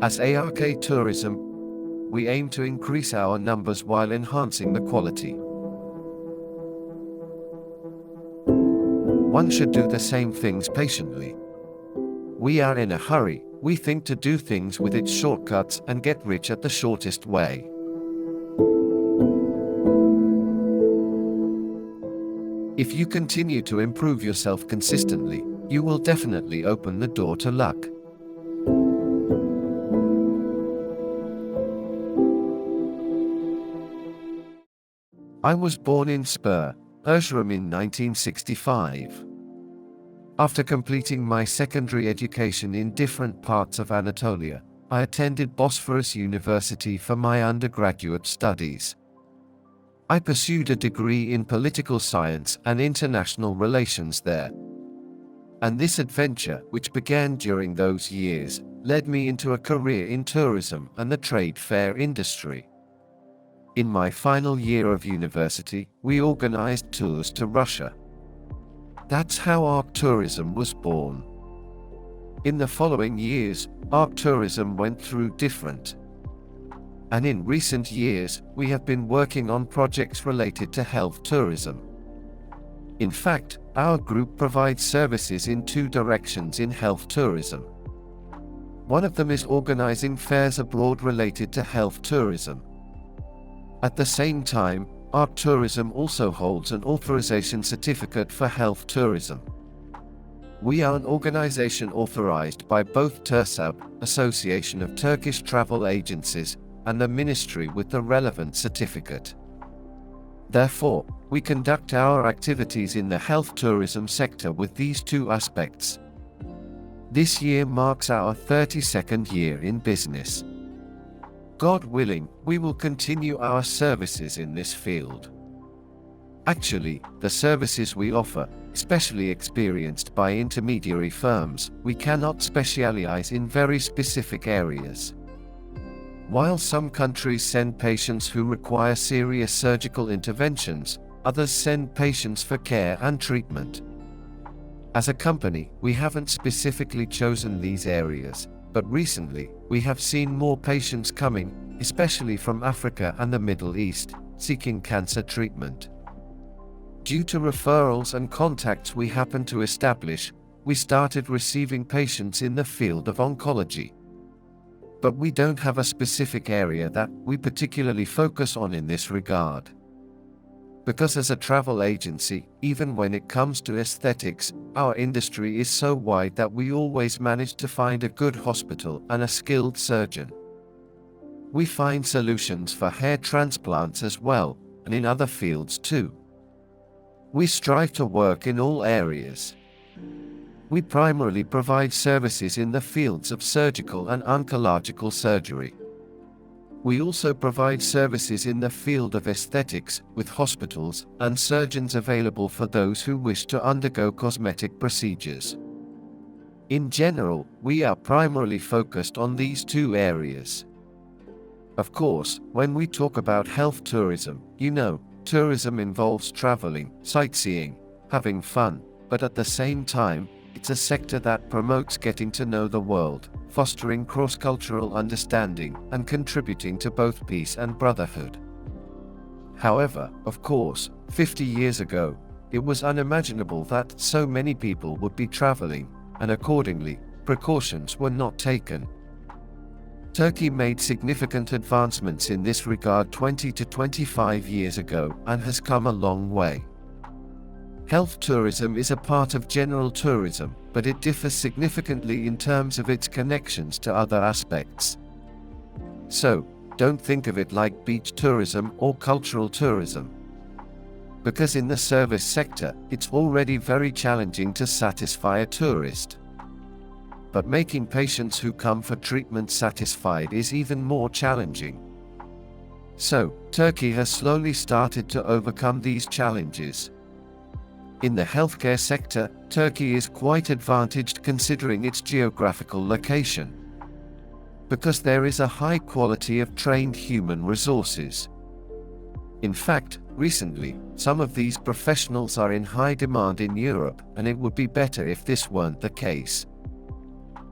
As ARK Tourism, we aim to increase our numbers while enhancing the quality. One should do the same things patiently. We are in a hurry, we think to do things with its shortcuts and get rich at the shortest way. If you continue to improve yourself consistently, you will definitely open the door to luck. I was born in Spur, Erzurum in 1965. After completing my secondary education in different parts of Anatolia, I attended Bosphorus University for my undergraduate studies. I pursued a degree in political science and international relations there. And this adventure, which began during those years, led me into a career in tourism and the trade fair industry. In my final year of university, we organized tours to Russia. That's how ARK Tourism was born. In the following years, ARK Tourism went through different. And in recent years, we have been working on projects related to health tourism. In fact, our group provides services in two directions in health tourism. One of them is organizing fairs abroad related to health tourism. At the same time, ARK Tourism also holds an authorization certificate for health tourism. We are an organization authorized by both TURSAB, Association of Turkish Travel Agencies, and the Ministry with the relevant certificate. Therefore, we conduct our activities in the health tourism sector with these two aspects. This year marks our 32nd year in business. God willing, we will continue our services in this field. Actually, the services we offer, especially experienced by intermediary firms, we cannot specialize in very specific areas. While some countries send patients who require serious surgical interventions, others send patients for care and treatment. As a company, we haven't specifically chosen these areas, but recently, we have seen more patients coming, especially from Africa and the Middle East, seeking cancer treatment. Due to referrals and contacts we happened to establish, we started receiving patients in the field of oncology. But we don't have a specific area that we particularly focus on in this regard. Because as a travel agency, even when it comes to aesthetics, our industry is so wide that we always manage to find a good hospital and a skilled surgeon. We find solutions for hair transplants as well, and in other fields too. We strive to work in all areas. We primarily provide services in the fields of surgical and oncological surgery. We also provide services in the field of aesthetics, with hospitals and surgeons available for those who wish to undergo cosmetic procedures. In general, we are primarily focused on these two areas. Of course, when we talk about health tourism, tourism involves traveling, sightseeing, having fun, but at the same time, it's a sector that promotes getting to know the world, fostering cross-cultural understanding, and contributing to both peace and brotherhood. However, of course, 50 years ago, it was unimaginable that so many people would be traveling, and accordingly, precautions were not taken. Turkey made significant advancements in this regard 20 to 25 years ago and has come a long way. Health tourism is a part of general tourism, but it differs significantly in terms of its connections to other aspects. So, don't think of it like beach tourism or cultural tourism. Because in the service sector, it's already very challenging to satisfy a tourist. But making patients who come for treatment satisfied is even more challenging. So, Turkey has slowly started to overcome these challenges. In the healthcare sector, Turkey is quite advantaged considering its geographical location. Because there is a high quality of trained human resources. In fact, recently, some of these professionals are in high demand in Europe, and it would be better if this weren't the case.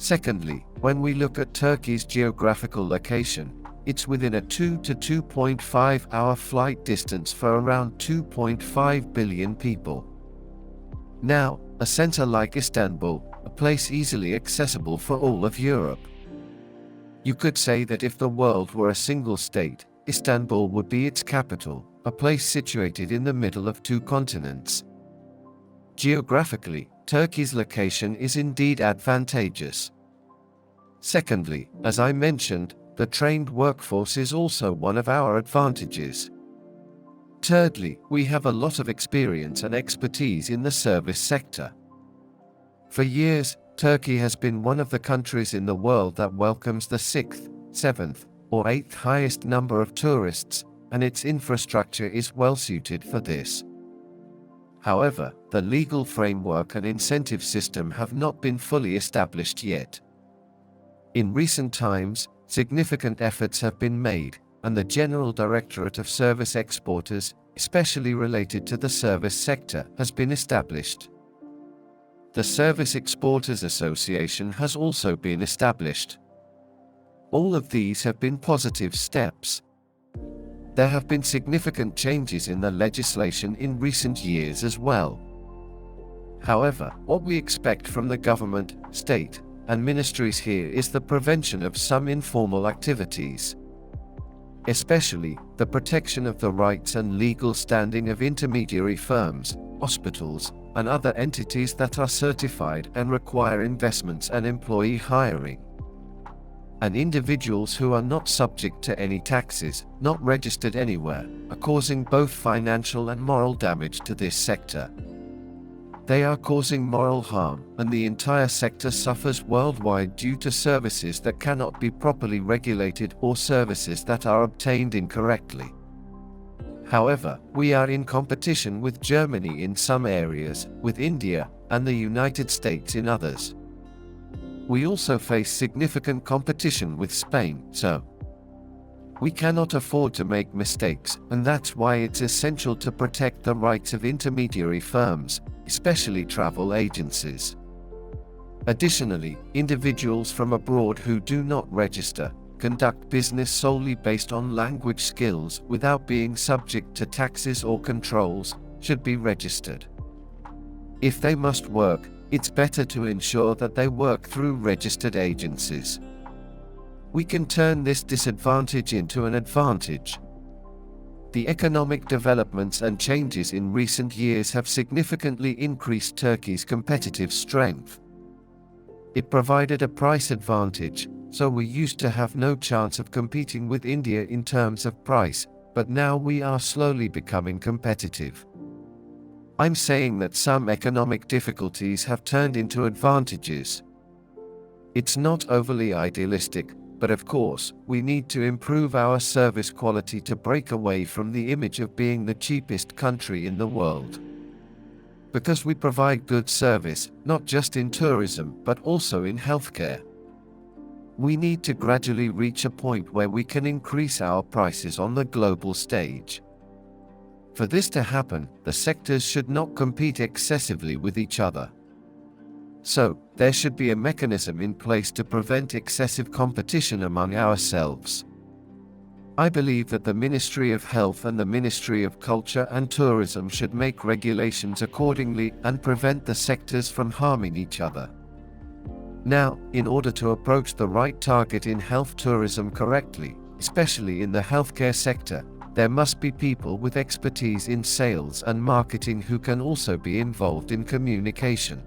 Secondly, when we look at Turkey's geographical location, it's within a 2 to 2.5 hour flight distance for around 2.5 billion people. Now, a center like Istanbul, a place easily accessible for all of Europe. You could say that if the world were a single state, Istanbul would be its capital, a place situated in the middle of two continents. Geographically, Turkey's location is indeed advantageous. Secondly, as I mentioned, the trained workforce is also one of our advantages. Thirdly, we have a lot of experience and expertise in the service sector. For years, Turkey has been one of the countries in the world that welcomes the 6th, 7th, or 8th highest number of tourists, and its infrastructure is well suited for this. However, the legal framework and incentive system have not been fully established yet. In recent times, significant efforts have been made, and the General Directorate of Service Exporters, especially related to the service sector, has been established. The Service Exporters Association has also been established. All of these have been positive steps. There have been significant changes in the legislation in recent years as well. However, what we expect from the government, state, and ministries here is the prevention of some informal activities. Especially, the protection of the rights and legal standing of intermediary firms, hospitals, and other entities that are certified and require investments and employee hiring. And individuals who are not subject to any taxes, not registered anywhere, are causing both financial and moral damage to this sector. They are causing moral harm, and the entire sector suffers worldwide due to services that cannot be properly regulated or services that are obtained incorrectly. However, we are in competition with Germany in some areas, with India, and the United States in others. We also face significant competition with Spain, so we cannot afford to make mistakes, and that's why it's essential to protect the rights of intermediary firms, especially travel agencies. Additionally, individuals from abroad who do not register, conduct business solely based on language skills without being subject to taxes or controls, should be registered. If they must work, it's better to ensure that they work through registered agencies. We can turn this disadvantage into an advantage. The economic developments and changes in recent years have significantly increased Turkey's competitive strength. It provided a price advantage, so we used to have no chance of competing with India in terms of price, but now we are slowly becoming competitive. I'm saying that some economic difficulties have turned into advantages. It's not overly idealistic, but of course, we need to improve our service quality to break away from the image of being the cheapest country in the world. Because we provide good service, not just in tourism, but also in healthcare. We need to gradually reach a point where we can increase our prices on the global stage. For this to happen, the sectors should not compete excessively with each other. So, there should be a mechanism in place to prevent excessive competition among ourselves. I believe that the Ministry of Health and the Ministry of Culture and Tourism should make regulations accordingly and prevent the sectors from harming each other. Now, in order to approach the right target in health tourism correctly, especially in the healthcare sector, there must be people with expertise in sales and marketing who can also be involved in communication.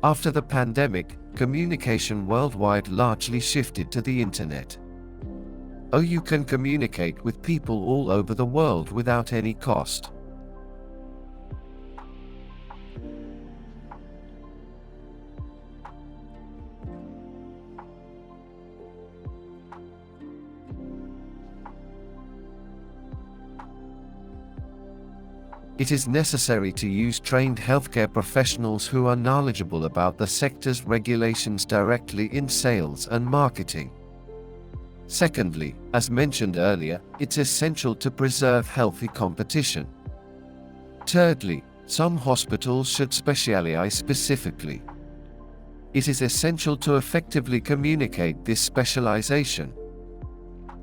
After the pandemic, communication worldwide largely shifted to the internet. You can communicate with people all over the world without any cost. It is necessary to use trained healthcare professionals who are knowledgeable about the sector's regulations directly in sales and marketing. Secondly, as mentioned earlier, it's essential to preserve healthy competition. Thirdly, some hospitals should specialize specifically. It is essential to effectively communicate this specialization.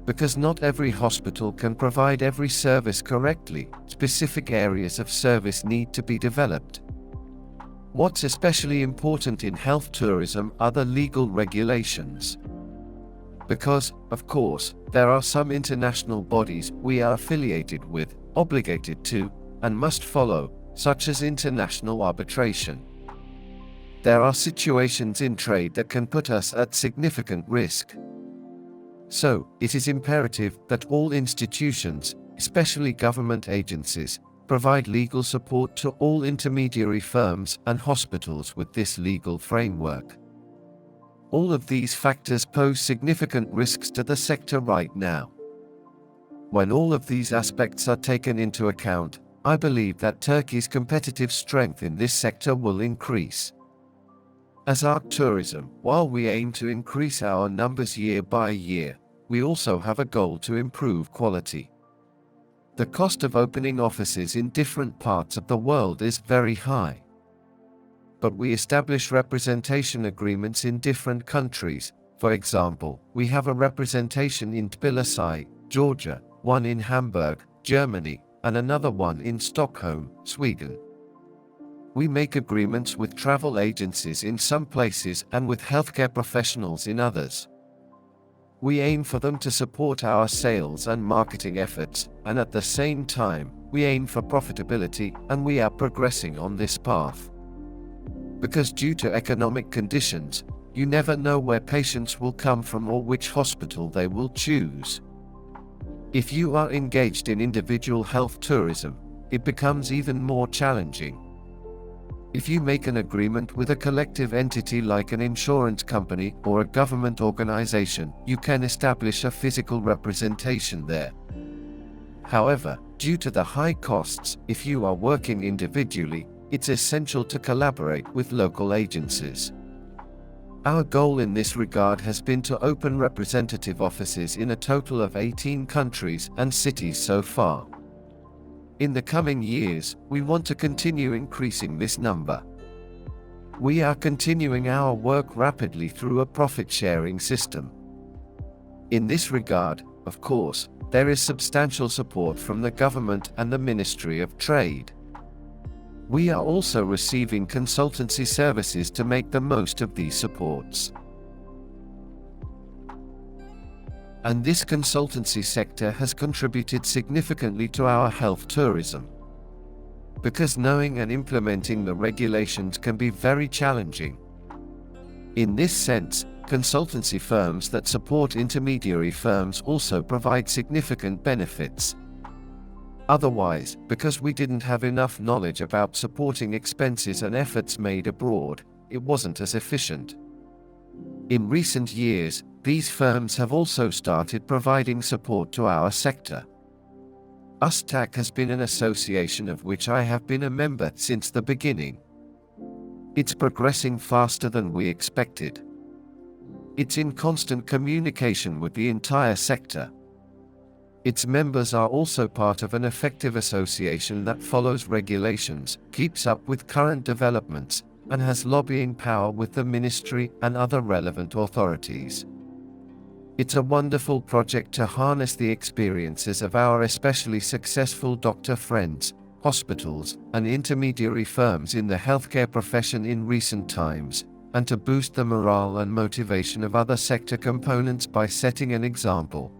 Because not every hospital can provide every service correctly, specific areas of service need to be developed. What's especially important in health tourism are the legal regulations. Because, of course, there are some international bodies we are affiliated with, obligated to, and must follow, such as international arbitration. There are situations in trade that can put us at significant risk. So, it is imperative that all institutions, especially government agencies, provide legal support to all intermediary firms and hospitals with this legal framework. All of these factors pose significant risks to the sector right now. When all of these aspects are taken into account, I believe that Turkey's competitive strength in this sector will increase. As ARK Tourism, while we aim to increase our numbers year by year, we also have a goal to improve quality. The cost of opening offices in different parts of the world is very high. But we establish representation agreements in different countries. For example, we have a representation in Tbilisi, Georgia, one in Hamburg, Germany, and another one in Stockholm, Sweden. We make agreements with travel agencies in some places and with healthcare professionals in others. We aim for them to support our sales and marketing efforts, and at the same time, we aim for profitability, and we are progressing on this path. Because due to economic conditions, you never know where patients will come from or which hospital they will choose. If you are engaged in individual health tourism, it becomes even more challenging. If you make an agreement with a collective entity like an insurance company or a government organization, you can establish a physical representation there. However, due to the high costs, if you are working individually, it's essential to collaborate with local agencies. Our goal in this regard has been to open representative offices in a total of 18 countries and cities so far. In the coming years, we want to continue increasing this number. We are continuing our work rapidly through a profit-sharing system. In this regard, of course, there is substantial support from the government and the Ministry of Trade. We are also receiving consultancy services to make the most of these supports. And this consultancy sector has contributed significantly to our health tourism. Because knowing and implementing the regulations can be very challenging. In this sense, consultancy firms that support intermediary firms also provide significant benefits. Otherwise, because we didn't have enough knowledge about supporting expenses and efforts made abroad, it wasn't as efficient. In recent years, these firms have also started providing support to our sector. USTTAK has been an association of which I have been a member since the beginning. It's progressing faster than we expected. It's in constant communication with the entire sector. Its members are also part of an effective association that follows regulations, keeps up with current developments, and has lobbying power with the ministry and other relevant authorities. It's a wonderful project to harness the experiences of our especially successful doctor friends, hospitals, and intermediary firms in the healthcare profession in recent times, and to boost the morale and motivation of other sector components by setting an example.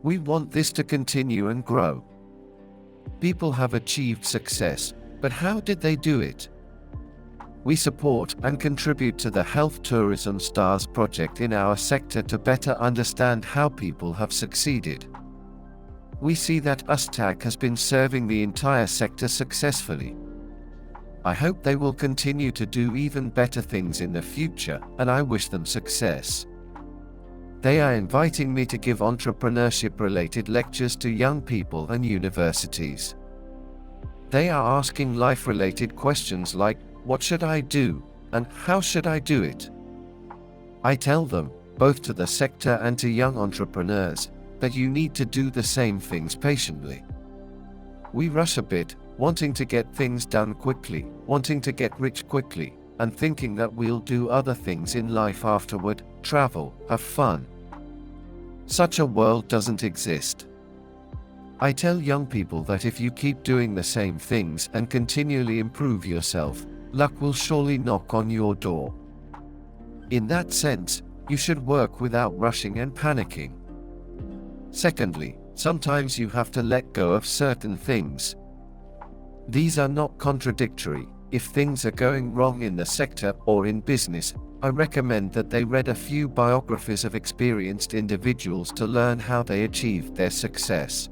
We want this to continue and grow. People have achieved success, but how did they do it? We support and contribute to the Health Tourism Stars project in our sector to better understand how people have succeeded. We see that USTTAK has been serving the entire sector successfully. I hope they will continue to do even better things in the future, and I wish them success. They are inviting me to give entrepreneurship-related lectures to young people and universities. They are asking life-related questions like, what should I do, and how should I do it? I tell them, both to the sector and to young entrepreneurs, that you need to do the same things patiently. We rush a bit, wanting to get things done quickly, wanting to get rich quickly, and thinking that we'll do other things in life afterward, travel, have fun. Such a world doesn't exist. I tell young people that if you keep doing the same things and continually improve yourself, luck will surely knock on your door. In that sense, you should work without rushing and panicking. Secondly, sometimes you have to let go of certain things. These are not contradictory. If things are going wrong in the sector or in business, I recommend that they read a few biographies of experienced individuals to learn how they achieved their success.